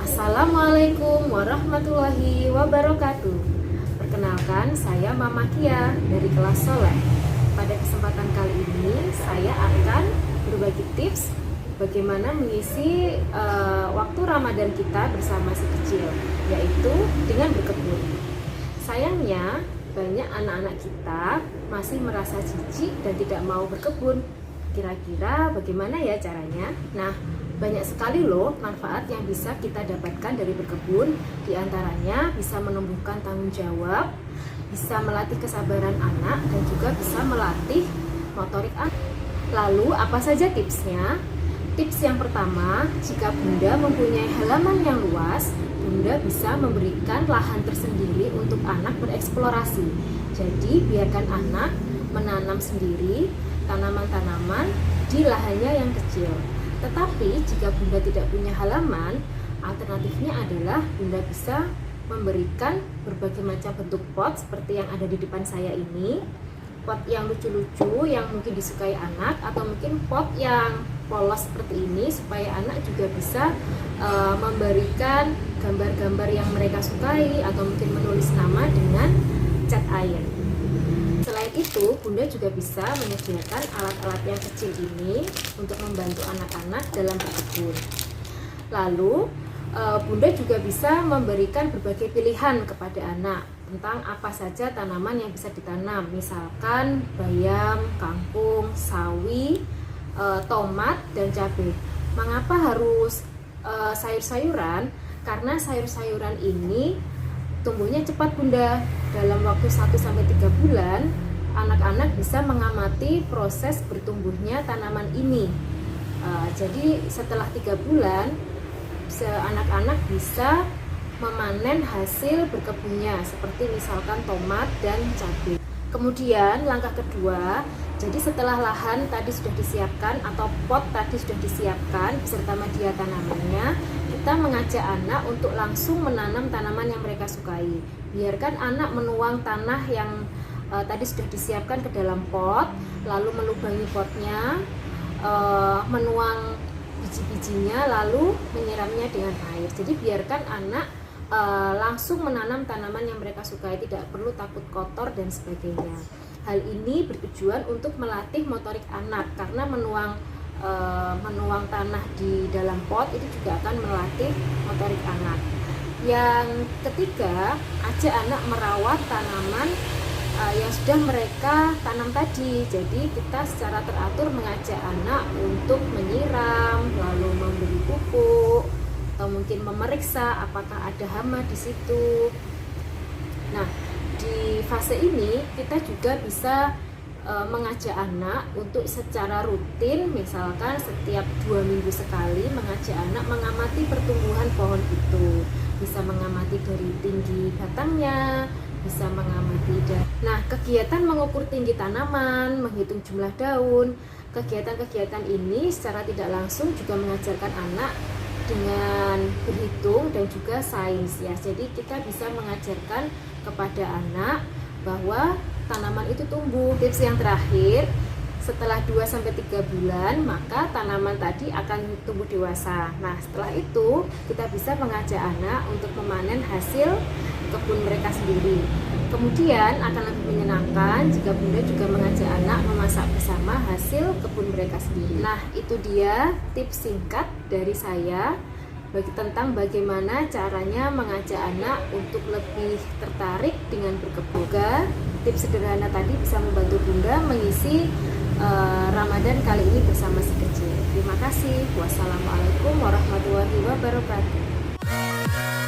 Assalamualaikum warahmatullahi wabarakatuh. Perkenalkan, saya Mama Kia dari kelas Soleh. Pada kesempatan kali ini, saya akan berbagi tips bagaimana mengisi waktu Ramadan kita bersama si kecil, yaitu dengan berkebun. Sayangnya, banyak anak-anak kita masih merasa jijik dan tidak mau berkebun. Kira-kira bagaimana ya caranya? Nah, banyak sekali loh manfaat yang bisa kita dapatkan dari berkebun. Di antaranya bisa menumbuhkan tanggung jawab, bisa melatih kesabaran anak, dan juga bisa melatih motorik anak. Lalu apa saja tipsnya? Tips yang pertama, jika Bunda mempunyai halaman yang luas, Bunda bisa memberikan lahan tersendiri untuk anak bereksplorasi. Jadi biarkan anak menanam sendiri tanaman-tanaman di lahannya yang kecil. Tetapi jika Bunda tidak punya halaman, alternatifnya adalah Bunda bisa memberikan berbagai macam bentuk pot seperti yang ada di depan saya ini. Pot yang lucu-lucu yang mungkin disukai anak, atau mungkin pot yang polos seperti ini supaya anak juga bisa memberikan gambar-gambar yang mereka sukai, atau mungkin menulis nama dengan cat air. Selain itu, Bunda juga bisa menyediakan alat-alat yang kecil ini untuk membantu anak-anak dalam berkebun. Lalu, Bunda juga bisa memberikan berbagai pilihan kepada anak tentang apa saja tanaman yang bisa ditanam. Misalkan bayam, kangkung, sawi, tomat, dan cabai. Mengapa harus sayur-sayuran? Karena sayur-sayuran ini tumbuhnya cepat, Bunda. Dalam waktu 1-3 bulan, anak-anak bisa mengamati proses bertumbuhnya tanaman ini. Jadi setelah 3 bulan, anak-anak bisa memanen hasil berkebunnya, seperti misalkan tomat dan cabai. Kemudian langkah kedua, jadi setelah lahan tadi sudah disiapkan atau pot tadi sudah disiapkan beserta media tanamannya, kita mengajak anak untuk langsung menanam tanaman yang mereka sukai. Biarkan anak menuang tanah yang tadi sudah disiapkan ke dalam pot, lalu melubangi potnya, menuang biji-bijinya, lalu menyiramnya dengan air. Jadi biarkan anak langsung menanam tanaman yang mereka sukai, tidak perlu takut kotor dan sebagainya. Hal ini bertujuan untuk melatih motorik anak, karena menuang tanah di dalam pot itu juga akan melatih motorik anak. Yang ketiga, ajak anak merawat tanaman yang sudah mereka tanam tadi. Jadi kita secara teratur mengajak anak untuk menyiram, lalu memberi pupuk, atau mungkin memeriksa apakah ada hama di situ. Nah, di fase ini kita juga bisa mengajak anak untuk secara rutin, misalkan setiap 2 minggu sekali, mengajak anak mengamati pertumbuhan pohon itu. Bisa mengamati dari tinggi batangnya, bisa mengamati Nah, kegiatan mengukur tinggi tanaman, menghitung jumlah daun, kegiatan-kegiatan ini secara tidak langsung juga mengajarkan anak dengan berhitung dan juga sains ya. Jadi kita bisa mengajarkan kepada anak bahwa tanaman itu tumbuh. Tips yang terakhir, setelah 2-3 bulan maka tanaman tadi akan tumbuh dewasa. Nah, setelah itu kita bisa mengajak anak untuk memanen hasil kebun mereka sendiri. Kemudian akan lebih menyenangkan jika Bunda juga mengajak anak memasak bersama hasil kebun mereka sendiri. Nah, itu dia tips singkat dari saya tentang bagaimana caranya mengajak anak untuk lebih tertarik dengan berkebun. Tips sederhana tadi bisa membantu Bunda mengisi Ramadan kali ini bersama si kecil. Terima kasih. Wassalamualaikum warahmatullahi wabarakatuh.